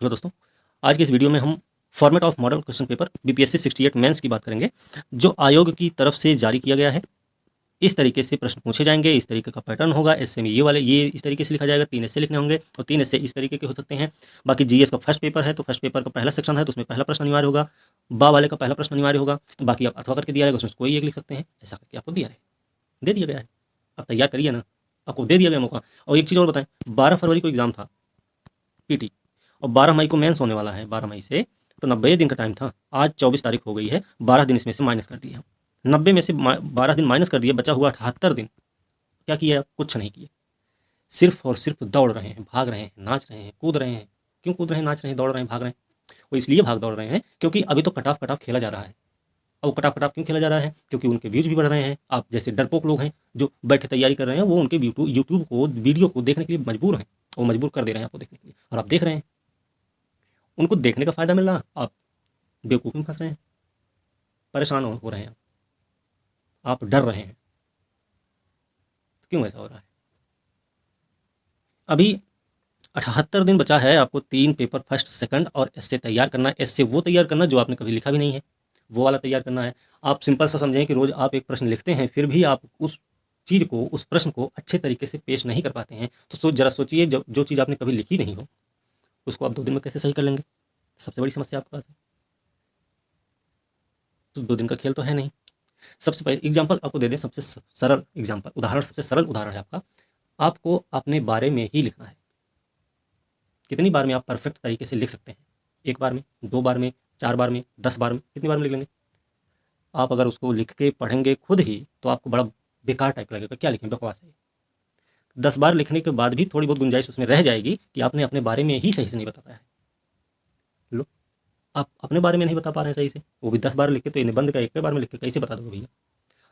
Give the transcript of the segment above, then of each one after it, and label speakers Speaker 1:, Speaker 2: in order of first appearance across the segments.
Speaker 1: Hello दोस्तों, आज के इस वीडियो में हम format of model question paper BPSC 68 mains की बात करेंगे, जो आयोग की तरफ से जारी किया गया है। इस तरीके से प्रश्न पूछे जाएंगे, इस तरीके का पैटर्न होगा। ऐसे में ये इस तरीके से लिखा जाएगा, 3 ऐसे लिखने होंगे और 3 ऐसे इस तरीके के हो सकते हैं। बाकी जीएस का फर्स्ट पेपर है, तो फर्स्ट पेपर का पहला सेक्शन है, तो उसमें पहला प्रश्न अनिवार्य होगा। बा वाले का पहला प्रश्न अनिवार्य होगा। बाकी आप अथवा करके दिया जाएगा, उसमें कोई एक लिख सकते हैं। ऐसा करके आपको दे दिया गया है। आप तैयार करिए ना, आपको दे दिया गया मौका। और एक चीज़ और बताएं, 12 फरवरी को एग्जाम था पीटी, और 12 मई को मेंस होने वाला है, 12 मई से। तो 90 दिन का टाइम था, आज 24 तारीख हो गई है। 12 दिन इसमें से माइनस कर दिए हम। 90 में से 12 दिन माइनस कर दिए, बचा हुआ 78 दिन। क्या किया? कुछ नहीं किया। सिर्फ और सिर्फ दौड़ रहे हैं, भाग रहे हैं, नाच रहे हैं, कूद रहे हैं। क्यों कूद रहे हैं, नाच रहे हैं, दौड़ रहे हैं, भाग रहे हैं? वो इसलिए भाग दौड़ रहे हैं क्योंकि अभी तो कटाफ कटाफ खेला जा रहा है। अब कटाफ कटाफ क्यों खेला जा रहा है? क्योंकि उनके व्यूज भी बढ़ रहे हैं। आप जैसे डरपोक लोग हैं जो बैठे तैयारी कर रहे हैं, वो उनके यूट्यूब को, वीडियो को देखने के लिए मजबूर हैं। वो मजबूर कर दे रहे हैं आपको देखने के लिए, और आप देख रहे हैं। उनको देखने का फ़ायदा मिल रहा, आप बेवकूफ़ी में फंस रहे हैं, परेशान हो रहे हैं, आप डर रहे हैं। तो क्यों ऐसा हो रहा है? अभी 78 दिन बचा है, आपको 3 पेपर फर्स्ट सेकंड और एस्से तैयार करना है। एस्से वो तैयार करना जो आपने कभी लिखा भी नहीं है, वो वाला तैयार करना है। आप सिंपल सा समझें कि रोज़ आप एक प्रश्न लिखते हैं, फिर भी आप उस चीज़ को, उस प्रश्न को अच्छे तरीके से पेश नहीं कर पाते हैं, तो ज़रा सोचिए, जो चीज़ आपने कभी लिखी नहीं हो, उसको आप 2 दिन में कैसे सही कर लेंगे? सबसे बड़ी समस्या आपके पास है। तो 2 दिन का खेल तो है नहीं। सबसे पहले एग्जाम्पल आपको दे दें, सबसे सरल एग्जाम्पल, उदाहरण, सबसे सरल उदाहरण है आपका। आपको अपने बारे में ही लिखना है। कितनी बार में आप परफेक्ट तरीके से लिख सकते हैं? 1 बार में, 2 बार में, 4 बार में, 10 बार में, कितनी बार में लिख लेंगे? आप अगर उसको लिख के पढ़ेंगे खुद ही, तो आपको बड़ा बेकार टाइप लगेगा, क्या लिखें, बकवास है। 10 बार लिखने के बाद भी थोड़ी बहुत गुंजाइश उसमें रह जाएगी कि आपने अपने बारे में ही सही से नहीं बता पाया है। लो, आप अपने बारे में नहीं बता पा रहे हैं सही से, वो भी 10 बार लिख के। तो इन्हें बंद का 1 बार में लिख के कैसे बता दोगे भैया?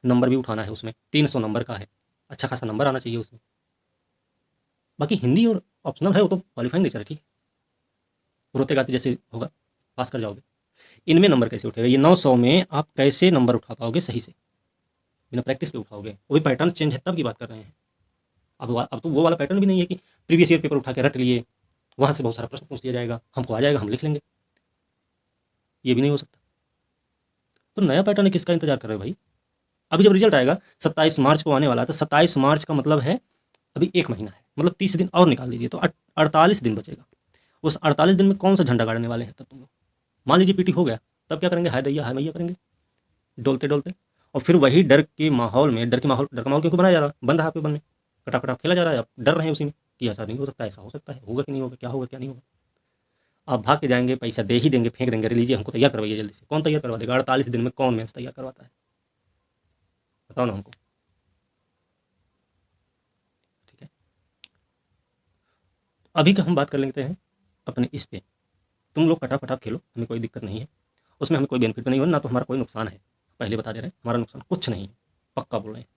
Speaker 1: नंबर भी उठाना है उसमें, 300 नंबर का है, अच्छा खासा नंबर आना चाहिए उसमें। बाकी हिंदी और ऑप्शनल है, वो तो क्वालिफाइंग नेचर है, ठीक है, रोते गाते जैसे होगा, पास कर जाओगे। इनमें नंबर कैसे उठेगा? ये 900 में आप कैसे नंबर उठा पाओगे सही से? बिना प्रैक्टिस के उठाओगे? वो भी पैटर्न चेंज है तब की बात कर रहे हैं। अब तो वो वाला पैटर्न भी नहीं है कि प्रीवियस ईयर पेपर उठा के रट लिए, वहाँ से बहुत सारा प्रश्न पूछ लिया जाएगा, हमको आ जाएगा, हम लिख लेंगे। ये भी नहीं हो सकता। तो नया पैटर्न है, किसका इंतजार कर रहे हो भाई? अभी जब रिजल्ट आएगा 27 मार्च को आने वाला है, तो 27 मार्च का मतलब है अभी 1 महीना है, मतलब 30 दिन और निकाल दीजिए, तो 48 दिन बचेगा। उस 48 दिन में कौन सा झंडा गाड़ने वाले हैं तब तुम लोग? मान लीजिए पीटी हो गया, तब क्या करेंगे? हाय दैया हाय मैया करेंगे, डोलते डोलते। और फिर वही डर के माहौल में, डर का माहौल क्योंकि बनाया जा रहा, बन रहा है आपके मन में, कटा कटा खेला जा रहा है, आप डर रहे हैं उसी में कि ऐसा नहीं हो सकता, ऐसा हो सकता है, होगा कि नहीं होगा, क्या होगा क्या नहीं होगा। आप भाग के जाएंगे, पैसा दे ही देंगे, फेंक देंगे, लीजिए हमको तैयार करवाइए जल्दी से। कौन तैयार करवा देगा? 48 दिन में कौन मेंस तैयार करवाता है? बताओ ना हमको। ठीक है, अभी का हम बात कर लेते हैं अपने इस पे। तुम लोग कटा फटा खेलो, हमें कोई दिक्कत नहीं है, उसमें हमें कोई बेनिफिट नहीं हो, ना तो हमारा कोई नुकसान है। पहले बता दे रहे हैं, हमारा नुकसान कुछ नहीं है, पक्का बोल रहे हैं।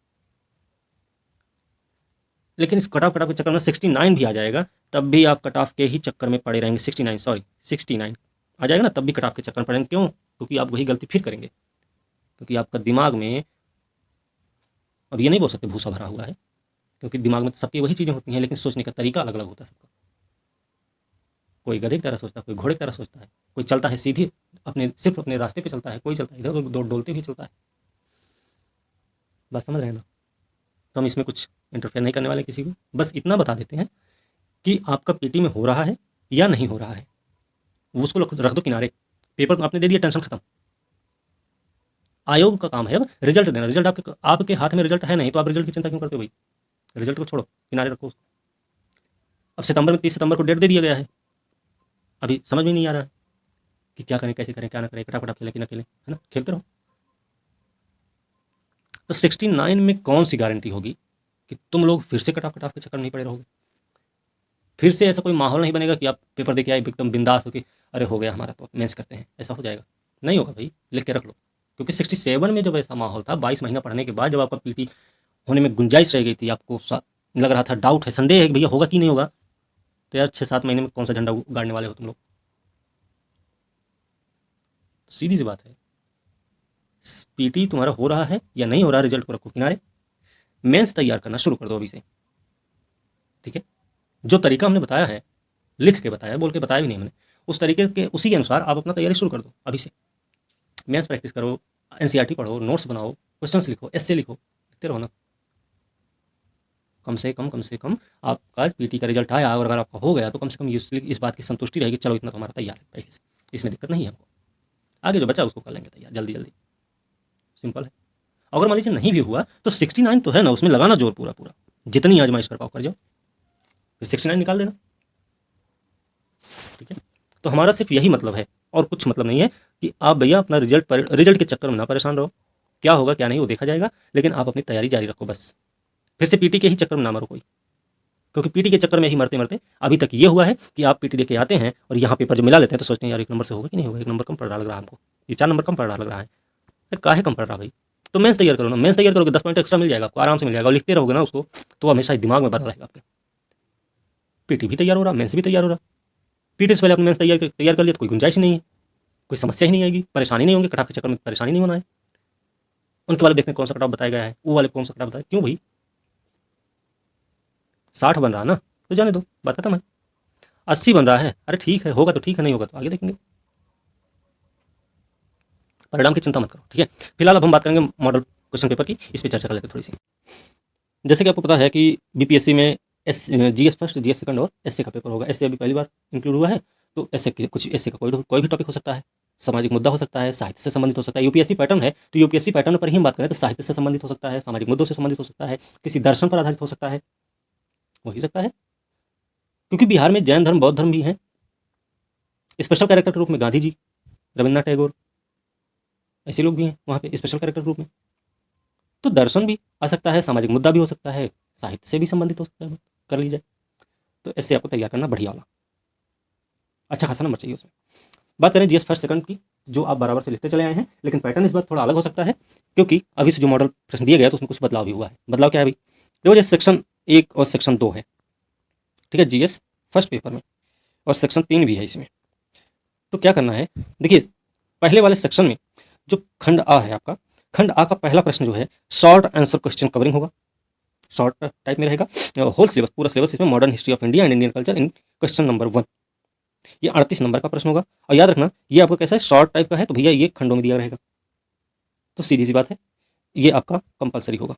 Speaker 1: लेकिन इस कट ऑफ के चक्कर में 69 भी आ जाएगा, तब भी आप कट ऑफ के ही चक्कर में पड़े रहेंगे। 69, सॉरी 69 आ जाएगा ना, तब भी कट ऑफ के चक्कर में पड़ेंगे। क्यों? क्योंकि आप वही गलती फिर करेंगे, क्योंकि आपका दिमाग में, अब ये नहीं बोल सकते भूसा भरा हुआ है, क्योंकि दिमाग में तो सबकी वही चीज़ें होती हैं, लेकिन सोचने का तरीका अलग अलग होता है सबका। कोई गधे की तरह सोचता है, कोई घोड़े की तरह सोचता है, कोई चलता है सीधे अपने, सिर्फ अपने रास्ते पे चलता है, कोई चलता है इधर उधर डोलते हुए चलता है। बात समझ रहे हैं ना? तो हम इसमें कुछ इंटरफेयर नहीं करने वाले किसी को, बस इतना बता देते हैं कि आपका पीटी में हो रहा है या नहीं हो रहा है, वो उसको रख दो किनारे। पेपर आपने दे दिया, टेंशन खत्म। आयोग का काम है अब रिजल्ट देना। रिजल्ट आपके आपके हाथ में रिजल्ट है नहीं, तो आप रिजल्ट की चिंता क्यों करते हो भाई? रिजल्ट को छोड़ो, किनारे रखो उसको। अब सितंबर में, 30 सितंबर को डेट दे दिया गया है, अभी समझ में नहीं आ रहा है कि क्या करें, कैसे करें, क्या ना करें, कटापटा खेलें कि ना खेलें, है ना? खेलते रहो। तो 69 में कौन सी गारंटी होगी कि तुम लोग फिर से कटाफ कटाफ के चक्कर में नहीं पड़े रहोगे? फिर से ऐसा कोई माहौल नहीं बनेगा कि आप पेपर देके आए एकदम बिंदास हो कि अरे हो गया हमारा, तो मेंस करते हैं, ऐसा हो जाएगा? नहीं होगा भाई, लिख के रख लो। क्योंकि 67 में जब ऐसा माहौल था, 22 महीना पढ़ने के बाद, जब आपका पीटी होने में गुंजाइश रह गई थी, आपको लग रहा था, डाउट है, संदेह है कि भैया होगा कि नहीं होगा, तो यार 6-7 महीने में कौन सा झंडा गाड़ने वाले हो तुम लोग? तो सीधी सी बात है, पीटी तुम्हारा हो रहा है या नहीं हो रहा, रिजल्ट को रखो किनारे, मेंस तैयार करना शुरू कर दो अभी से। ठीक है, जो तरीका हमने बताया है, लिख के बताया, बोल के बताया भी नहीं हमने, उस तरीके के उसी के अनुसार आप अपना तैयारी शुरू कर दो अभी से। मेंस प्रैक्टिस करो, एनसीईआरटी पढ़ो, नोट्स बनाओ, क्वेश्चंस लिखो, एस्से लिखो, लिखते रहो ना। कम से कम आपका पीटी का रिजल्ट आया और अगर आपका हो गया तो कम से कम इस बात की संतुष्टि रहेगी, चलो इतना तो हमारा तैयार है पहले से, इसमें दिक्कत नहीं है हमको। आगे जो बचा उसको कर लेंगे तैयार जल्दी जल्दी, सिंपल है। अगर मान लीजिए नहीं भी हुआ तो 69 तो है ना, उसमें लगाना जोर पूरा पूरा, जितनी आजमाइश कर पाओ कर जाओ, फिर 69 निकाल देना। ठीक है, तो हमारा सिर्फ यही मतलब है और कुछ मतलब नहीं है कि आप भैया अपना रिजल्ट के चक्कर में ना परेशान रहो। क्या होगा क्या नहीं वो देखा जाएगा, लेकिन आप अपनी तैयारी जारी रखो बस। फिर से पीटी के ही चक्कर में ना मरो कोई, क्योंकि पीटी के चक्कर में ही मरते मरते अभी तक ये हुआ है कि आप पीटी देके आते हैं और यहाँ पेपर जब मिला लेते हैं तो सोचते हैं यार 1 नंबर से होगा कि नहीं होगा, 1 नंबर कम पड़ रहा लग रहा है हमको, ये 4 नंबर कम पड़ रहा लग रहा है। अरे काहे कम पड़ रहा भाई, तो मेंस तैयार करो ना, मेंस तैयार करोगे 10 पॉइंट एक्स्ट्रा मिल जाएगा आपको, आराम से मिल जाएगा, और लिखते रहोगे ना उसको तो हमेशा दिमाग में बना रहेगा आपके। पीटी भी तैयार हो रहा, मेंस भी तैयार हो रहा, पीटी से पहले अपने मेंस तैयार कर लिया तो कोई गुंजाइश ही नहीं है, कोई समस्या ही नहीं आएगी, परेशानी नहीं होगी, कटाव के चक्कर में परेशानी नहीं होना है। उनके वाले देखते हैं कौन सा कटाव बताया गया है, वो वाले कौन सा कटाव बताया, क्यों भाई 60 बन रहा ना तो जाने दो, बताता मैं 80 बन रहा है, अरे ठीक है, होगा तो ठीक है, नहीं होगा तो आगे देखेंगे, परिणाम की चिंता मत करो। ठीक है, फिलहाल अब हम बात करेंगे मॉडल क्वेश्चन पेपर की, इस पर चर्चा कर लेते हैं थोड़ी सी। जैसे कि आपको पता है कि बीपीएससी में जीएस फर्स्ट, जीएस सेकंड और एसए का पेपर होगा। एसए अभी पहली बार इंक्लूड हुआ है, तो एसए के कुछ एसए का कोई भी टॉपिक हो सकता है, सामाजिक मुद्दा हो सकता है, साहित्य से संबंधित हो सकता है। यूपीएससी पैटर्न है तो यूपीएससी पैटर्न पर ही हम बात करें तो साहित्य से संबंधित हो सकता है, सामाजिक मुद्दों से संबंधित हो सकता है, किसी दर्शन पर आधारित हो सकता है, हो ही सकता है, क्योंकि बिहार में जैन धर्म बौद्ध धर्म भी है। स्पेशल कैरेक्टर के रूप में गांधी जी, रविन्द्रनाथ टैगोर, ऐसे लोग भी हैं वहाँ पे स्पेशल कैरेक्टर के रूप में। तो दर्शन भी आ सकता है, सामाजिक मुद्दा भी हो सकता है, साहित्य से भी संबंधित हो सकता है, कर लीजिए। तो ऐसे आपको तैयार करना बढ़िया वाला, अच्छा खासा नंबर चाहिए उसमें। बात करें जीएस फर्स्ट सेकंड की, जो आप बराबर से लिखते चले आए हैं, लेकिन पैटर्न इस बार थोड़ा अलग हो सकता है, क्योंकि अभी से जो मॉडल प्रश्न दिया गया तो उसमें कुछ बदलाव भी हुआ है। बदलाव क्या है भाई, देखो जैसे सेक्शन 1 और सेक्शन 2 है, ठीक है, जीएस फर्स्ट पेपर में, और सेक्शन 3 भी है इसमें। तो क्या करना है, देखिए पहले वाले सेक्शन में जो खंड आ है आपका, खंड आ का पहला प्रश्न जो है शॉर्ट आंसर क्वेश्चन कवरिंग होगा, शॉर्ट टाइप में रहेगा। होल सिलेबस, पूरा सिलेबस इसमें modern history of India and Indian culture in question number 1, ये 38 नंबर का प्रश्न होगा। और याद रखना ये आपका कैसा है, शॉर्ट टाइप का है, तो भैया ये खंडों में दिया रहेगा, तो सीधी सी बात है ये आपका कंपलसरी होगा,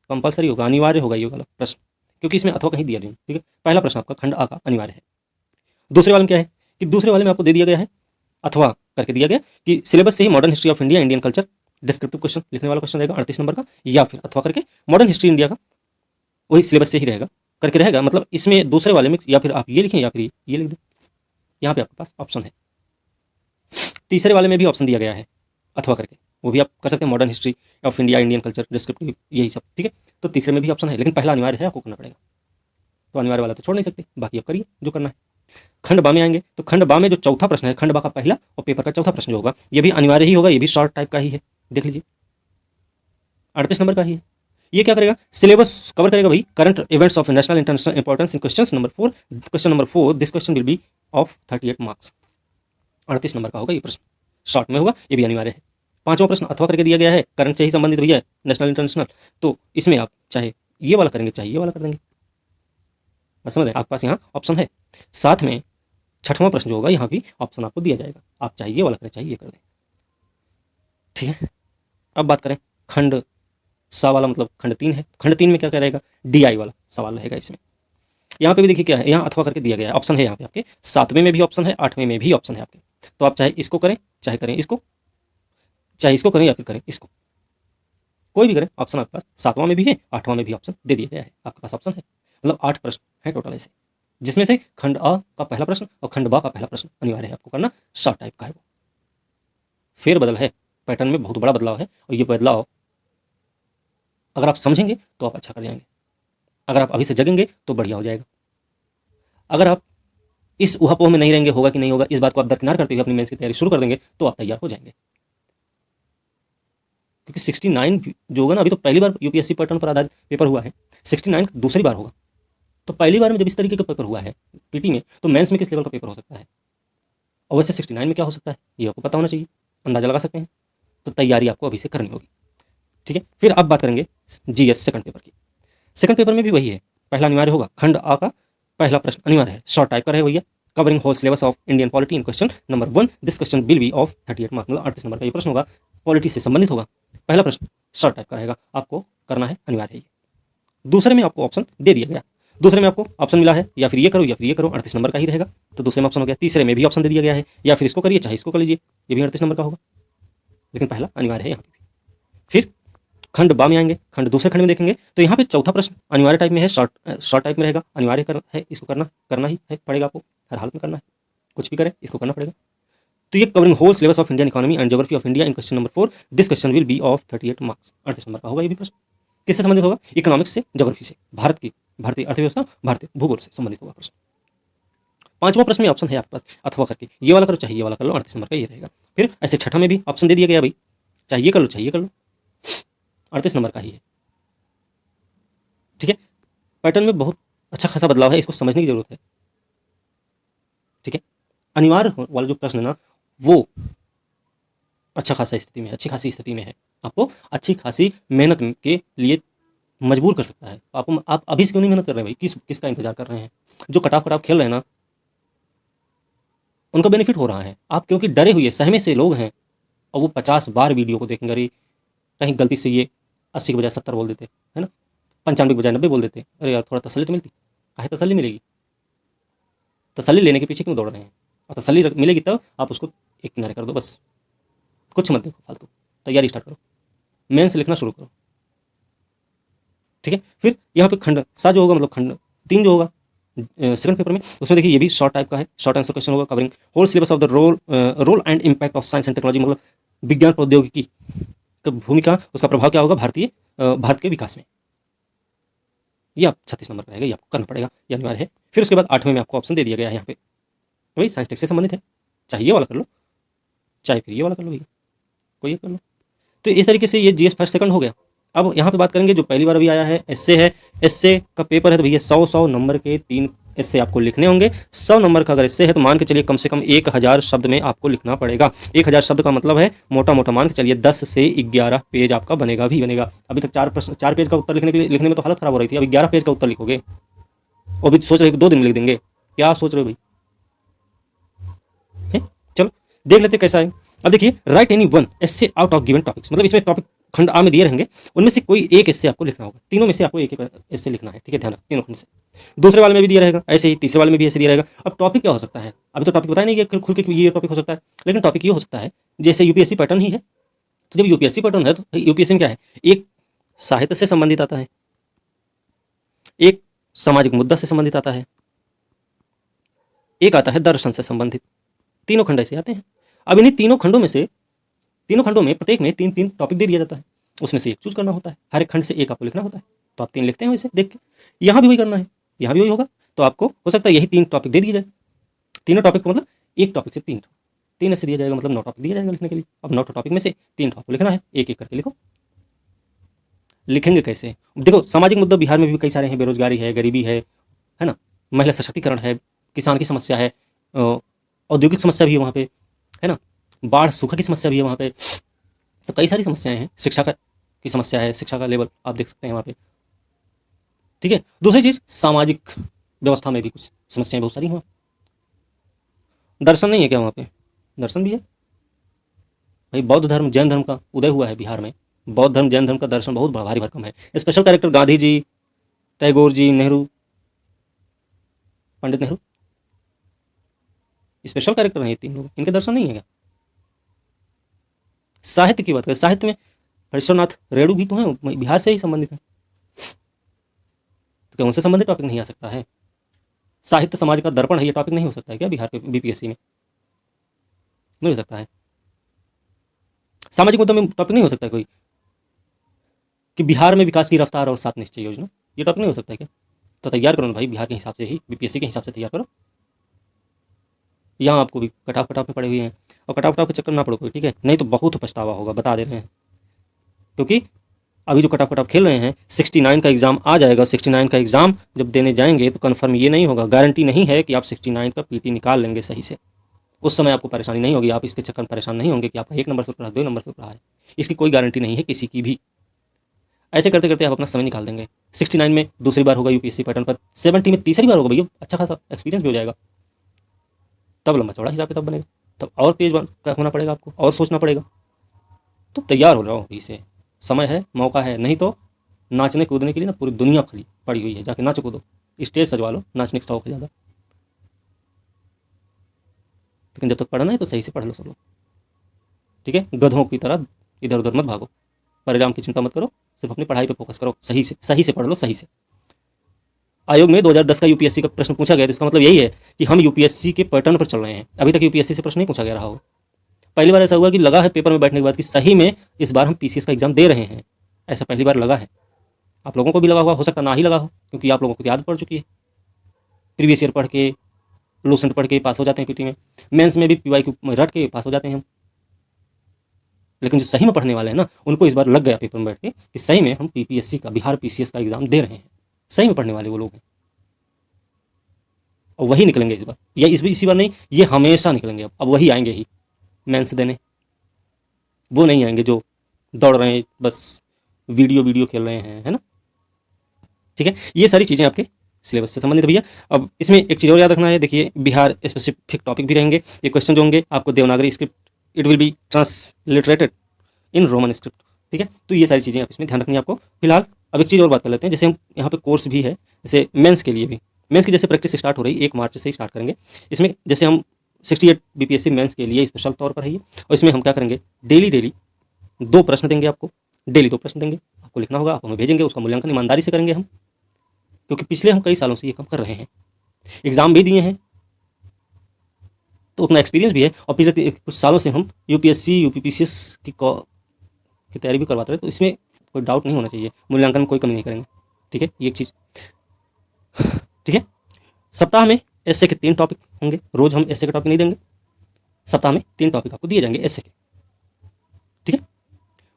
Speaker 1: कंपलसरी होगा, अनिवार्य होगा ये वाला प्रश्न, क्योंकि इसमें अथवा कहीं दिया नहीं। ठीक है, पहला प्रश्न आपका खंड आ का अनिवार्य है। दूसरे वाले में क्या है कि दूसरे वाले में आपको दे दिया गया है अथवा करके दिया गया कि सिलेबस से ही modern history of India Indian culture descriptive question लिखने वाला क्वेश्चन रहेगा 38 नंबर का, या फिर अथवा करके मॉडर्न हिस्ट्री इंडिया का वही सिलेबस से ही रहेगा करके रहेगा। मतलब इसमें दूसरे वाले में या फिर आप ये लिखें या फिर ये लिख दें, यहाँ पे आपके पास ऑप्शन है। तीसरे वाले में भी ऑप्शन दिया गया है अथवा करके, वो भी आप कर सकते हैं, modern history of India Indian culture descriptive, यही सब। ठीक है, तो तीसरे में भी ऑप्शन है, लेकिन पहला अनिवार्य है, आपको करना पड़ेगा, तो अनिवार्य वाला तो छोड़ नहीं सकते, बाकी आप करिए जो करना है। खंड बा में आएंगे तो खंड बा में जो चौथा प्रश्न है, खंड बा का पहला और पेपर का चौथा प्रश्न जो होगा, ये भी अनिवार्य ही होगा, ये भी शॉर्ट टाइप का ही है, देख लीजिए 38 नंबर का ही है। ये क्या करेगा, सिलेबस कवर करेगा भाई, current events of national international importance in question number 4, question number 4 this question will be of 38 marks, 38 number का होगा ये प्रश्न, शॉर्ट में होगा, ये भी अनिवार्य है। पांचवा प्रश्न अथवा करके दिया गया है, करंट से ही संबंधित भैया नेशनल इंटरनेशनल, तो इसमें आप चाहे ये वाला करेंगे चाहे ये वाला कर देंगे, बस समझ रहे हैं, आपके पास यहाँ ऑप्शन है। साथ में छठवां प्रश्न जो होगा यहाँ भी ऑप्शन आपको दिया जाएगा, आप चाहे ये वाला करें चाहे ये कर दें। ठीक है, अब बात करें खंड सा वाला, मतलब खंड 3 है, खंड 3 में क्या क्या रहेगा, डीआई वाला सवाल रहेगा इसमें। यहाँ पे भी देखिए क्या है, यहाँ अथवा करके दिया गया है, ऑप्शन है यहाँ पे आपके, 7वें में भी ऑप्शन है, 8वें में भी ऑप्शन है आपके, तो आप चाहे इसको करें चाहे करें इसको, चाहे इसको करें या फिर करें इसको, कोई भी करें, ऑप्शन आपके पास 7वां में भी है, 8वां में भी ऑप्शन दे दिया गया है, आपके पास ऑप्शन है। मतलब 8 प्रश्न है टोटल ऐसे, जिसमें से खंड अ का पहला प्रश्न और खंड बा का पहला प्रश्न अनिवार्य है आपको करना, शॉर्ट टाइप का है वो। फेर बदल है, पैटर्न में बहुत बड़ा बदलाव है, और ये बदलाव अगर आप समझेंगे तो आप अच्छा कर जाएंगे, अगर आप अभी से जगेंगे तो बढ़िया हो जाएगा। अगर आप इस ऊहापोह में नहीं रहेंगे होगा कि नहीं होगा, इस बात को आप दरकिनार करते हुए अपनी मेंस की तैयारी शुरू कर देंगे, तो आप तैयार हो जाएंगे। क्योंकि 69 जो होगा ना, अभी तो पहली बार यूपीएससी पैटर्न पर आधारित पेपर हुआ है, 69 दूसरी बार होगा, तो पहली बार में जब इस तरीके का पेपर हुआ है पीटी में, तो मेंस में किस लेवल का पेपर हो सकता है, और वैसे 69 में क्या हो सकता है ये आपको पता होना चाहिए, अंदाजा लगा सकते हैं, तो तैयारी आपको अभी से करनी होगी। ठीक है, फिर अब बात करेंगे जीएस सेकंड पेपर की। सेकंड पेपर में भी वही है, पहला अनिवार्य होगा, खंड आ का पहला प्रश्न अनिवार्य है, शॉर्ट टाइप का है भैया, covering whole syllabus of Indian polity in question number 1। This question will be of 38 marks, मतलब 38 नंबर का ये प्रश्न होगा, पॉलिटी से संबंधित होगा। पहला प्रश्न शॉर्ट टाइप का रहेगा, आपको करना है, अनिवार्य है। दूसरे में आपको ऑप्शन दे दिया गया, दूसरे में आपको ऑप्शन मिला है या फिर ये करो या फिर ये करो, 38 नंबर का ही रहेगा, तो दूसरे में ऑप्शन हो गया। तीसरे में भी ऑप्शन दे दिया गया है, या फिर इसको करिए चाहे इसको कर लीजिए, ये भी 38 नंबर का होगा, लेकिन पहला अनिवार्य है यहाँ पे। फिर खंड बा में आएंगे, खंड दूसरे खंड में देखेंगे तो यहाँ पे चौथा प्रश्न अनिवार्य टाइप में है, शॉर्ट टाइप में रहेगा, अनिवार्य है, इसको करना ही है, पड़ेगा आपको, हर हाल में करना है, कुछ भी करें इसको करना पड़ेगा। तो ये covering whole syllabus of Indian economy and geography of India in question number 4। This question will be of 38 marks, 38 number का होगा ये भी प्रश्न। किससे संबंधित होगा? इकोनॉमिक्स से, ज्योग्राफी से, भारतीय अर्थव्यवस्था, भारतीय भूगोल से संबंधित होगा प्रश्न। पांचवा प्रश्न में ऑप्शन है आपके पास, अथवा करके, ये वाला करो चाहे ये वाला कर लो, 38 नंबर का ये रहेगा। फिर ऐसे छठा में भी ऑप्शन दे दिया गया भाई, चाहे ये कर लो चाहे ये कर लो, 38 नंबर का ही है। ठीक है, पैटर्न में बहुत अच्छा खासा बदलाव है, इसको समझने की जरूरत है। ठीक है, अनिवार्य वाला जो प्रश्न है ना, वो अच्छा खासा स्थिति में है, अच्छी खासी स्थिति में है, आपको अच्छी खासी मेहनत के लिए मजबूर कर सकता है। आप अभी से क्यों नहीं मेहनत कर रहे हैं भाई? किसका इंतजार कर रहे हैं? जो कटाफ खेल रहे हैं ना, उनका बेनिफिट हो रहा है। आप क्योंकि डरे हुए सहमे से लोग हैं, और वो 50 बार वीडियो को देखेंगे, अरे कहीं गलती से ये 80 के बजाय 70 बोल देते, है ना, 95 के बजाय 90 बोल देते, अरे यार थोड़ा तसल्ली तो मिलती, काहे तसल्ली मिलेगी? तसल्ली लेने के पीछे क्यों दौड़ रहे हैं? और तसल्ली मिलेगी तब आप उसको एक किनारे कर दो, बस कुछ मत देखो फालतू, तैयारी स्टार्ट करो, मेन से लिखना शुरू करो। ठीक है, फिर यहाँ पे खंड सा जो होगा, मतलब खंड 3 जो होगा सेकंड पेपर में, उसमें देखिए ये भी शॉर्ट टाइप का है, शॉर्ट आंसर क्वेश्चन होगा, covering whole syllabus of the role and impact of science and technology, मतलब विज्ञान प्रौद्योगिकी की भूमिका, उसका प्रभाव क्या होगा भारत के विकास में। ये आप 36 नंबर का रहेगा, ये आपको करना पड़ेगा, ये अनिवार्य है। फिर उसके बाद 8वें में आपको ऑप्शन दे दिया गया है यहाँ पे, भाई साइंस टेक से संबंधित है, चाहे ये वाला कर लो चाहे फिर ये वाला कर लो भैया, कोई ये कर लो। तो इस तरीके से ये जीएस फर्स्ट सेकंड हो गया। अब यहाँ पे बात करेंगे जो पहली बार अभी आया है, एस्से है, एस्से का पेपर है, तो भैया 100 नंबर के 3 एस्से आपको लिखने होंगे। 100 नंबर का अगर एस्से है तो मान के चलिए कम से कम 1000 शब्द में आपको लिखना पड़ेगा। 1000 शब्द का मतलब है मोटा मोटा मान के चलिए 10 से 11 पेज आपका बनेगा भी बनेगा। अभी तक 4 पेज का उत्तर लिखने में तो हालत खराब हो रही थी, अभी 11 पेज का उत्तर लिखोगे, और भी सोच रहे हो 2 दिन में लिख देंगे, क्या सोच रहे हो भाई? चलो देख लेते कैसा है। अब देखिए, right any one essay out of given topics, मतलब इसमें टॉपिक खंड आ में दिए रहेंगे, उनमें से कोई एक एस्से आपको लिखना होगा, तीनों में से आपको एक एक एस्से लिखना है। ठीक है, ध्यान रख, तीनों खंड से। दूसरे वाले में भी दिया रहेगा ऐसे ही, तीसरे वाले में भी ऐसे दिया रहेगा। अब टॉपिक क्या हो सकता है? अभी तो टॉपिक बताया नहीं कि खुल के ये टॉपिक हो सकता है, लेकिन टॉपिक ये हो सकता है जैसे यूपीएससी पैटर्न ही है, तो जब यूपीएससी पैटर्न है तो यूपीएससी में क्या है, एक साहित्य से संबंधित आता है, एक सामाजिक मुद्दा से संबंधित आता है, एक आता है दर्शन से संबंधित, तीनों खंड ऐसे आते हैं। अब इन्हीं तीनों खंडों में प्रत्येक में 3-3 टॉपिक दे दिया जाता है, उसमें से एक चूज करना होता है, हर एक खंड से एक आपको लिखना होता है, तो आप 3 लिखते हैं वैसे देख के। यहाँ भी वही करना है, यहाँ भी वही होगा, तो आपको हो सकता है यही 3 टॉपिक दे दिए जाए, तीनों टॉपिक को मतलब एक टॉपिक से 3 ऐसे दिया जाएगा, मतलब 9 टॉपिक दिया जाएगा लिखने के लिए। अब 9 टॉपिक में से 3 टॉपिक लिखना है, एक एक करके लिखो। लिखेंगे कैसे? देखो, सामाजिक मुद्दा बिहार में भी कई सारे हैं, बेरोजगारी है, गरीबी है ना, महिला सशक्तिकरण है, किसान की समस्या है, औद्योगिक समस्या भी है वहाँ पे, है ना, बाढ़ सूखा की समस्या भी है वहाँ पे, तो कई सारी समस्याएं हैं, की समस्या है, शिक्षा का लेवल आप देख सकते हैं वहाँ पे। ठीक है, दूसरी चीज़ सामाजिक व्यवस्था में भी कुछ समस्याएं बहुत सारी हैं। दर्शन नहीं है क्या वहाँ पे? दर्शन भी है भाई, बौद्ध धर्म जैन धर्म का उदय हुआ है बिहार में, बौद्ध धर्म जैन धर्म का दर्शन बहुत भारी भरकम है। Special character Gandhi ji, Tagore ji, Nehru, Pandit Nehru special character हैं ये 3 लोग, इनके दर्शन नहीं है क्या? साहित्य की बात करें, साहित्य में हरीश्वरनाथ रेणु भी तो हैं, बिहार से ही संबंधित हैं, तो क्या उनसे संबंधित टॉपिक नहीं आ सकता है? साहित्य समाज का दर्पण है, ये टॉपिक नहीं हो सकता है क्या बिहार के बीपीएससी में? नहीं हो सकता है। सामाजिक मुद्दा में टॉपिक नहीं हो सकता है कोई कि बिहार में विकास की रफ्तार और 7 निश्चय योजना, ये टॉपिक नहीं हो सकता है क्या? तो तैयार करो ना भाई, बिहार के हिसाब से ही, बीपीएससी के हिसाब से तैयार करो। यहाँ आपको भी कटाफ में पड़े हुए हैं, और कटाफ के चक्कर ना पड़ो कोई, ठीक है, नहीं तो बहुत पछतावा होगा, बता दे रहे हैं। क्योंकि अभी जो कटाफ खेल रहे हैं, 69 का एग्ज़ाम आ जाएगा, 69 का एग्ज़ाम जब देने जाएंगे तो कन्फर्म ये नहीं होगा, गारंटी नहीं है कि आप 69 का पीटी निकाल लेंगे सही से। उस समय आपको परेशानी नहीं होगी, आप इसके चक्कर में परेशान नहीं होंगे कि आपका 1 नंबर से रहा, 2 नंबर से रहा है, इसकी कोई गारंटी नहीं है किसी की भी। ऐसे करते करते आप अपना समय निकाल देंगे। 69 में दूसरी बार होगा यूपीएससी पैटर्न पर, 70 में तीसरी बार होगा भैया, अच्छा खासा एक्सपीरियंस भी हो जाएगा। तब लंबा चौड़ा हिसाब किताब बनेगा, तब और तेज होना पड़ेगा आपको, और सोचना पड़ेगा। तो तैयार हो जाओ अभी से, समय है, मौका है। नहीं तो नाचने कूदने के लिए ना पूरी दुनिया खड़ी पड़ी हुई है, जाके नाचो कूदो, स्टेज सजवा लो, नाचने का शौक है ज़्यादा। लेकिन जब तक पढ़ना है तो सही से पढ़ लो सब लोग, ठीक है। गधों की तरह इधर उधर मत भागो, परिणाम की चिंता मत करो, सिर्फ अपनी पढ़ाई पे फोकस करो, सही से पढ़ लो, सही से। आयोग में 2010 का यूपीएससी का प्रश्न पूछा गया, इसका मतलब यही है कि हम यूपीएससी के पैटर्न पर चल रहे हैं। अभी तक यूपीएससी से प्रश्न नहीं पूछा गया रहा होगा। पहली बार ऐसा हुआ कि लगा है पेपर में बैठने के बाद कि सही में इस बार हम पीसीएस का एग्जाम दे रहे हैं, ऐसा पहली बार लगा है। आप लोगों को भी लगा हुआ, हो सकता ना ही लगा हो, क्योंकि आप लोगों को आदत पड़ चुकी है प्रीवियस ईयर पढ़ के, लूसेंट पढ़ के पास हो जाते हैं पीटी में, मेंस में भी पीवाईक्यू रट के पास हो जाते हैं हम। लेकिन जो सही में पढ़ने वाले हैं ना, उनको इस बार लग गया पेपर में बैठ के कि सही में हम पीपीएससी का, बिहार पीसीएस का एग्जाम दे रहे हैं। सही में पढ़ने वाले वो लोग हैं, और वही निकलेंगे इस बार। या इसी बार नहीं, ये हमेशा निकलेंगे। अब वही आएंगे ही मेंस देने, वो नहीं आएंगे जो दौड़ रहे हैं बस, वीडियो खेल रहे हैं, है ना। ठीक है, ये सारी चीज़ें आपके सिलेबस से संबंधित भैया। अब इसमें एक चीज़ और याद रखना है, देखिए बिहार स्पेसिफिक टॉपिक भी रहेंगे। ये क्वेश्चन जो होंगे आपको Devanagari script, it will be transliterated in Roman script, ठीक है। तो ये सारी चीज़ें आप इसमें ध्यान रखनी है आपको। फिलहाल अब एक चीज़ और बात कर लेते हैं, जैसे हम यहाँ पे कोर्स भी है, जैसे मेंस के लिए भी, मेंस की जैसे प्रैक्टिस स्टार्ट हो रही है 1 मार्च से ही स्टार्ट करेंगे। इसमें जैसे हम 68 बीपीएससी मेंस के लिए स्पेशल तौर पर है ये, और इसमें हम क्या करेंगे, डेली 2 प्रश्न देंगे आपको, डेली 2 प्रश्न देंगे, आपको लिखना होगा, आप हमें भेजेंगे, उसका मूल्यांकन ईमानदारी से करेंगे हम, क्योंकि पिछले हम कई सालों से ये काम कर रहे हैं, एग्ज़ाम भी दिए हैं, तो उतना एक्सपीरियंस भी है, और पिछले कुछ सालों से हम यूपीएससी यूपीपीसीएस की तैयारी भी करवाते रहे, तो इसमें कोई डाउट नहीं होना चाहिए, मूल्यांकन में कोई कमी नहीं करेंगे, ठीक है। ये एक चीज़, ठीक है। सप्ताह में एसए के 3 टॉपिक होंगे, रोज़ हम एसए के टॉपिक नहीं देंगे, सप्ताह में 3 टॉपिक आपको दिए जाएंगे एसए के, ठीक है।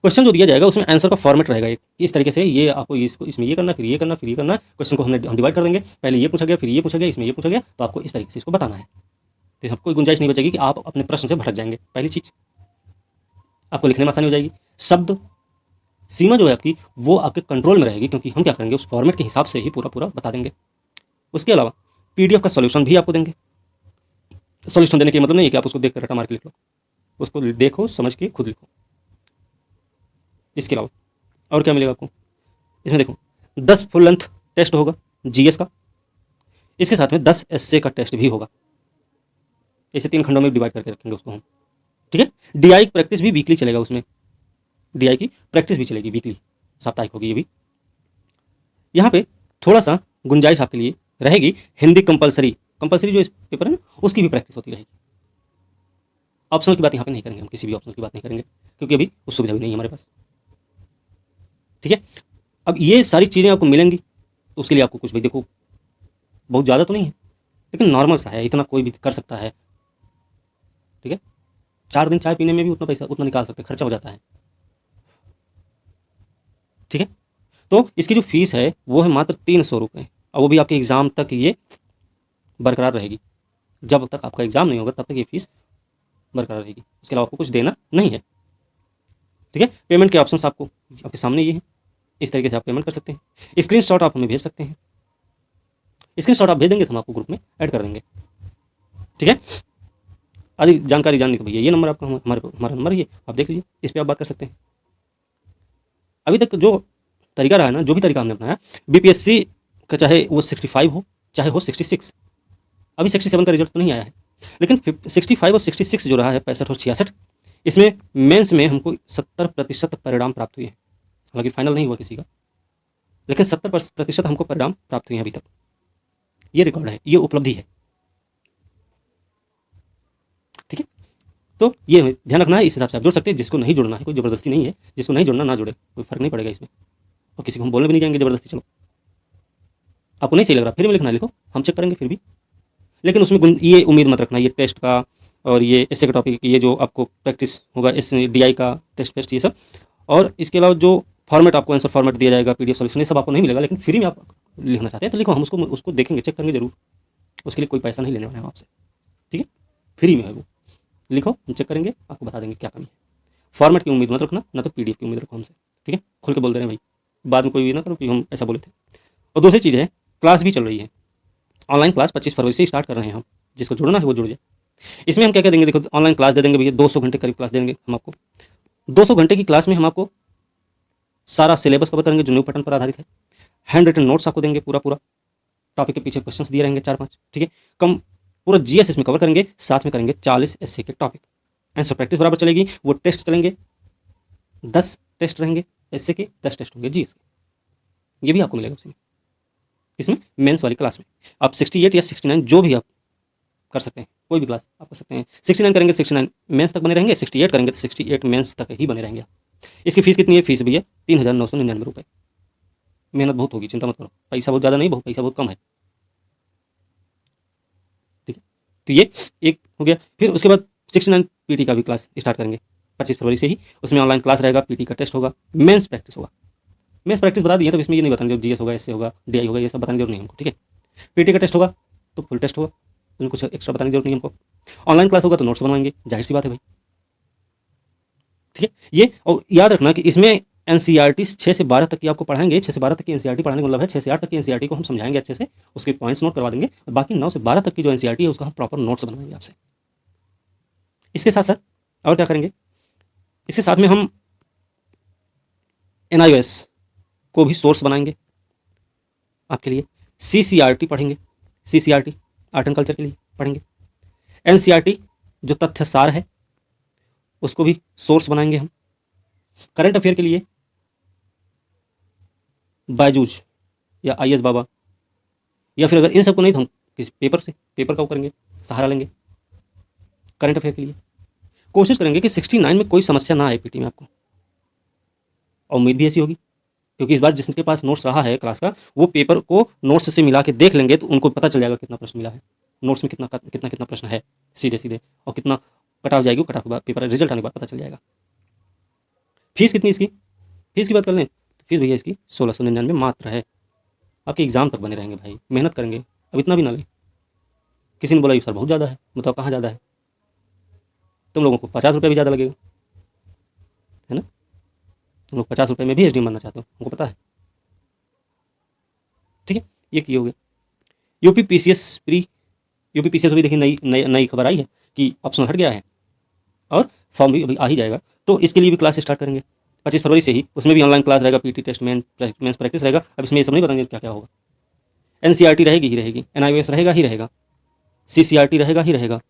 Speaker 1: क्वेश्चन जो दिया जाएगा उसमें आंसर का फॉर्मेट रहेगा एक, इस तरीके से, ये आपको इसको इसमें ये करना, फिर ये करना, फिर ये करना। क्वेश्चन को हम डिवाइड कर देंगे, पहले ये पूछा गया, फिर ये पूछा गया, इसमें ये पूछा गया, तो आपको इस तरीके से इसको बताना है। तो कोई गुंजाइश नहीं बचेगी कि आप अपने प्रश्न से भटक जाएंगे। पहली चीज़, आपको लिखने में आसानी हो जाएगी, शब्द सीमा जो है आपकी वो आपके कंट्रोल में रहेगी, क्योंकि हम क्या करेंगे, उस फॉर्मेट के हिसाब से ही पूरा बता देंगे। उसके अलावा पीडीएफ का सॉल्यूशन भी आपको देंगे। सॉल्यूशन देने के मतलब नहीं है कि आप उसको देख कर रटा मार के लिख लो, उसको देखो, समझ के खुद लिखो। इसके अलावा और क्या मिलेगा आपको, इसमें देखो 10 फुल लेंथ टेस्ट होगा जीएस का, इसके साथ में 10 एसए का टेस्ट भी होगा। ऐसे 3 खंडों में डिवाइड करके रखेंगे उसको हम, ठीक है। डीआई की प्रैक्टिस भी वीकली चलेगा, उसमें डीआई की प्रैक्टिस भी चलेगी वीकली, साप्ताहिक होगी ये भी। यहाँ पे थोड़ा सा गुंजाइश आपके लिए रहेगी, हिंदी कंपलसरी जो इस पेपर है ना, उसकी भी प्रैक्टिस होती रहेगी। ऑप्शनल की बात यहाँ पे नहीं करेंगे हम, किसी भी ऑप्शनल की बात नहीं करेंगे, क्योंकि अभी उस सुविधा भी नहीं है हमारे पास, ठीक है। अब ये सारी चीज़ें आपको मिलेंगी, तो उसके लिए आपको कुछ भी, देखो बहुत ज़्यादा तो नहीं है, लेकिन नॉर्मल सा है, इतना कोई भी कर सकता है, ठीक है। 4 दिन चाय पीने में भी उतना पैसा उतना निकाल सकते हैं, खर्चा हो जाता है, ठीक है। तो इसकी जो फीस है वो है मात्र 300 रुपये, और वो भी आपके एग्ज़ाम तक ये बरकरार रहेगी। जब तक आपका एग्ज़ाम नहीं होगा तब तक ये फीस बरकरार रहेगी, उसके अलावा आपको कुछ देना नहीं है, ठीक है। पेमेंट के ऑप्शंस आपको आपके सामने ये हैं, इस तरीके से आप पेमेंट कर सकते हैं। स्क्रीनशॉट आप हमें भेज सकते हैं, स्क्रीनशॉट आप भेज देंगे तो हम आपको ग्रुप में ऐड कर देंगे, ठीक है। अधिक जानकारी जानने के भैया ये नंबर आपका हमारा नंबर ये आप देख लीजिए, इस पर आप बात कर सकते हैं। अभी तक जो तरीका रहा है ना, जो भी तरीका हमने अपनाया, बीपीएससी का चाहे वो 65 हो चाहे हो 66, अभी 67 का रिजल्ट तो नहीं आया है, लेकिन 65 और 66 जो रहा है, 65 और 66, इसमें मेंस में हमको 70% परिणाम प्राप्त हुए हैं। हालांकि फाइनल नहीं हुआ किसी का, लेकिन 70% हमको परिणाम प्राप्त हुए हैं अभी तक। ये रिकॉर्ड है, ये उपलब्धि है, ठीक है। तो ये ध्यान रखना है, इस हिसाब से आप जुड़ सकते हैं। जिसको नहीं जुड़ना है, कोई ज़बरदस्ती नहीं है, जिसको नहीं जुड़ना ना जुड़े, कोई फर्क नहीं पड़ेगा इसमें, और किसी को हम बोलने भी नहीं जाएंगे ज़बरदस्ती चलो, आपको नहीं सही लग रहा फिर भी लिखना लिखो, हम चेक करेंगे फिर भी। लेकिन उसमें ये उम्मीद मत रखना, ये टेस्ट का और ये एसए का टॉपिक, ये जो आपको प्रैक्टिस होगा, इस डीआई का टेस्ट फेस्ट ये सब, और इसके अलावा जो फॉर्मेट आपको आंसर फॉर्मेट दिया जाएगा, पीडीएफ सॉल्यूशन, ये सब आपको नहीं मिलेगा। लेकिन फ्री में आप लिखना चाहते हैं तो लिखो, हम उसको देखेंगे, चेक करेंगे जरूर, उसके लिए कोई पैसा नहीं लेने वाले हम आपसे, ठीक है। फ्री में है वो, लिखो, हम चेक करेंगे, आपको बता देंगे क्या कमी है। फॉर्मेट की उम्मीद मत रखना, ना तो पीडीएफ की उम्मीद रखो हमसे, ठीक है। खुल के बोल दे रहे हैं भाई, बाद में कोई भी ना करो कि हम ऐसा बोले थे। और दूसरी चीज़ है, क्लास भी चल रही है, ऑनलाइन क्लास 25 फरवरी से स्टार्ट कर रहे हैं हम, जिसको जुड़ना है वो जुड़ जाए, इसमें हम क्या क्या देंगे, देखो ऑनलाइन क्लास दे देंगे भैया, 200 घंटे करीब क्लास देंगे हम आपको। 200 घंटे की क्लास में हम आपको सारा सिलेबस कवर करेंगे जो न्यू पैटर्न पर आधारित है। हैंड रिटन नोट्स आपको देंगे, पूरा पूरा टॉपिक के पीछे क्वेश्चंस दिए रहेंगे 4-5, ठीक है। कम पूरा जीएस इसमें कवर करेंगे, साथ में करेंगे 40 एसए के टॉपिक। आंसर प्रैक्टिस बराबर चलेगी, वो टेस्ट चलेंगे, 10 टेस्ट रहेंगे एसए के, 10 टेस्ट होंगे जीएस के। ये भी आपको मिलेगा उसमें, इसमें मेंस वाली क्लास में। आप 68 या 69 जो भी आप कर सकते हैं, कोई भी क्लास आप कर सकते हैं। 69 करेंगे 69 मेंस तक बने रहेंगे, 68 करेंगे तो 68 मेंस तक ही बने रहेंगे। इसकी फीस कितनी है, फीस भैया 3,999 रुपये। मेहनत बहुत होगी, चिंता मत करो, पैसा बहुत ज़्यादा नहीं, बहुत पैसा बहुत कम है, ठीक है। तो ये एक हो गया। फिर उसके बाद 69 पीटी का भी क्लास स्टार्ट करेंगे 25 फरवरी से ही। उसमें ऑनलाइन क्लास रहेगा, पीटी का टेस्ट होगा, मेंस प्रैक्टिस होगा। मेंस प्रैक्टिस बता दिए, तो इसमें ये नहीं बताएंगे जीएस होगा, एसए होगा, डीआई होगा, ये सब बताने की जरूरत नहीं हमको, ठीक है। पीटी का टेस्ट होगा तो फुल टेस्ट होगा, उसमें कुछ एक्स्ट्रा बताने की जरूरत नहीं हमको। ऑनलाइन क्लास होगा तो नोट्स बनवाएंगे, जाहिर सी बात है भाई, ठीक है। ये और याद रखना कि इसमें एनसीईआरटी 6 से 12 तक की आपको पढ़ाएंगे। 6 से 12 तक की एनसीईआरटी पढ़ाने का मतलब है 6 से 8 तक की एनसीईआरटी को हम समझाएंगे अच्छे से, उसके पॉइंट्स नोट करवा देंगे, और बाकी 9 से 12 तक की जो एनसीईआरटी है उसका हम प्रॉपर नोट्स बनवाएंगे आपसे। इसके साथ साथ और क्या करेंगे, इसके साथ में हम एनआईओएस को भी सोर्स बनाएंगे आपके लिए। सीसीआरटी पढ़ेंगे, सीसीआरटी आर्ट एंड कल्चर के लिए पढ़ेंगे। एनसीईआरटी जो तथ्य सार है उसको भी सोर्स बनाएंगे हम। करंट अफेयर के लिए बायजूज या आईएस बाबा, या फिर अगर इन सबको नहीं तो हम किसी पेपर से, पेपर का वो करेंगे, सहारा लेंगे। करंट अफेयर के लिए कोशिश करेंगे कि 69 में कोई समस्या ना आए पीटी में आपको, और उम्मीद भी ऐसी होगी, क्योंकि इस बार जिसके पास नोट्स रहा है क्लास का, वो पेपर को नोट्स से मिला के देख लेंगे तो उनको पता चल जाएगा कितना प्रश्न मिला है, नोट्स में कितना कितना कितना प्रश्न है सीधे सीधे, और कितना कट ऑफ जाएगी, कट ऑफ के बाद पेपर रिजल्ट आने के बाद पता चल जाएगा। फीस कितनी इसकी, फीस की बात कर लें तो फीस भैया इसकी 1699 मात्र है। आपके एग्जाम तक बने रहेंगे भाई, मेहनत करेंगे, अब इतना भी ना लें। किसी ने बोला ये सर बहुत ज़्यादा है, बताओ कहाँ ज़्यादा है, तुम लोगों को 50 रुपये भी ज़्यादा लगेगा, है ना। तुम लोग 50 रुपये में भी एसडीएम बनना चाहते हो, हमको पता है, ठीक है। ये की हो गया। UP PCS pre, UP PCS भी देखिए नई नई नई खबर आई है कि ऑप्शन हट गया है, और फॉर्म भी अभी आ ही जाएगा, तो इसके लिए भी क्लास स्टार्ट करेंगे 25 फरवरी से ही। उसमें भी ऑनलाइन क्लास रहेगा, पीटी टेस्ट मेंस प्रैक्टिस रहेगा। अब इसमें ये सब नहीं बताएंगे क्या क्या होगा। एनसीईआरटी रहेगी ही रहेगी, एनआईओएस रहेगा ही रहेगा, सीसीआरटी रहेगा ही रहेगा,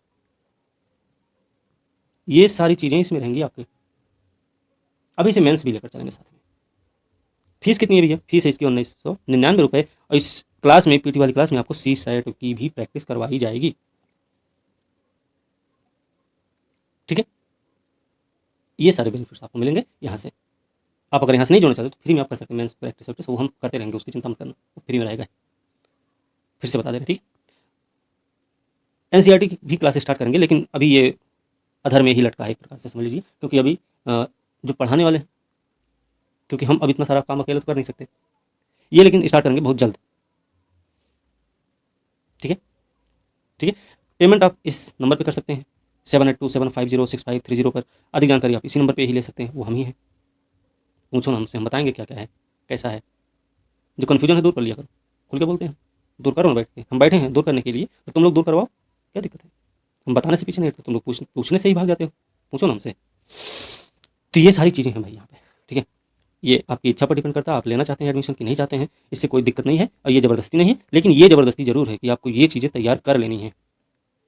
Speaker 1: ये सारी चीज़ें इसमें रहेंगी आपके। अभी से मेंस भी लेकर चलेंगे साथ में। फीस कितनी है भैया, फीस है इसकी 1999 रुपये, और इस क्लास में, पीटी वाली क्लास में, आपको सी सेट की भी प्रैक्टिस करवाई जाएगी, ठीक है। ये सारे बेनिफिट्स आपको मिलेंगे यहाँ से। आप अगर यहाँ से नहीं जोड़ना चाहते तो फ्री में आप कर सकते हैं मेंस प्रैक्टिस वैक्टिस, वो हम करते रहेंगे, उसकी चिंता मत करना, वो फ्री में रहेगा। फिर से बता दे रहे, ठीक है। एनसीईआरटी की भी क्लास स्टार्ट करेंगे, लेकिन अभी ये अधर में ही लटका है एक प्रकार से समझ लीजिए, क्योंकि अभी जो पढ़ाने वाले हैं, क्योंकि हम अब इतना सारा काम अकेले तो कर नहीं सकते, ये लेकिन स्टार्ट करेंगे बहुत जल्द, ठीक है, ठीक है। पेमेंट आप इस नंबर पे कर सकते हैं 7827506530 पर। अधिक जानकारी आप इसी नंबर पे ही ले सकते हैं, वो हम ही हैं। पूछो ना हमसे, हम बताएंगे क्या क्या है, कैसा है। जो कन्फ्यूजन है दूर कर लिया करो, खुल के बोलते हैं, दूर करो ना बैठ के, हम बैठे हैं दूर करने के लिए, तो तुम लोग दूर करवाओ, क्या दिक्कत है। हम बताने से पीछे नहीं हटते, तुम लोग पूछने से ही भाग जाते हो, पूछो ना हमसे। तो ये सारी चीज़ें हैं भाई यहाँ पे, ठीक है। ये आपकी इच्छा पर डिपेंड करता है, आप लेना चाहते हैं एडमिशन कि नहीं चाहते हैं, इससे कोई दिक्कत नहीं है, और ये ज़बरदस्ती नहीं है, लेकिन ये ज़बरदस्ती ज़रूर है कि आपको ये चीज़ें तैयार कर लेनी है,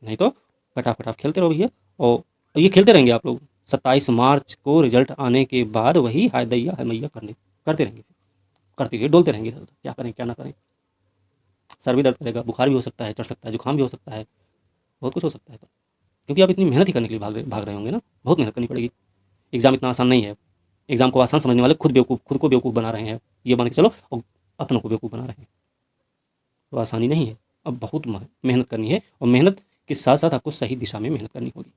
Speaker 1: नहीं तो फटाफट खेलते रहो भैया, और ये खेलते रहेंगे आप लोग। 27 मार्च को रिजल्ट आने के बाद वही हाय दैया हाय मैया करते रहेंगे, करते हुए डोलते रहेंगे इधर उधर, क्या करें क्या ना करें। सर भी दर्द करेगा, बुखार भी हो सकता है, चढ़ सकता है, जुकाम भी हो सकता है, बहुत कुछ हो सकता है, तो क्योंकि आप इतनी मेहनत ही करने के लिए भाग रहे होंगे ना, बहुत मेहनत करनी पड़ेगी। एग्ज़ाम इतना आसान नहीं है, एग्ज़ाम को आसान समझने वाले खुद को बेवकूफ़ बना रहे हैं, ये मान के चलो, और अपनों को बेवकूफ़ बना रहे हैं। तो आसानी नहीं है, अब बहुत मेहनत करनी है, और मेहनत के साथ साथ आपको सही दिशा में मेहनत करनी होगी।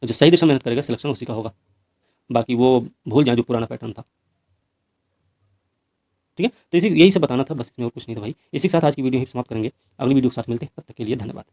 Speaker 1: जो सही दिशा में मेहनत करेगा सिलेक्शन उसी का होगा, बाकी वो भूल जाए जो पुराना पैटर्न था, ठीक है। तो इसी यही सब बताना था बस, इसमें और कुछ नहीं था भाई। इसी के साथ आज की वीडियो ही समाप्त करेंगे, अगली वीडियो के साथ मिलते हैं, तब तक के लिए धन्यवाद।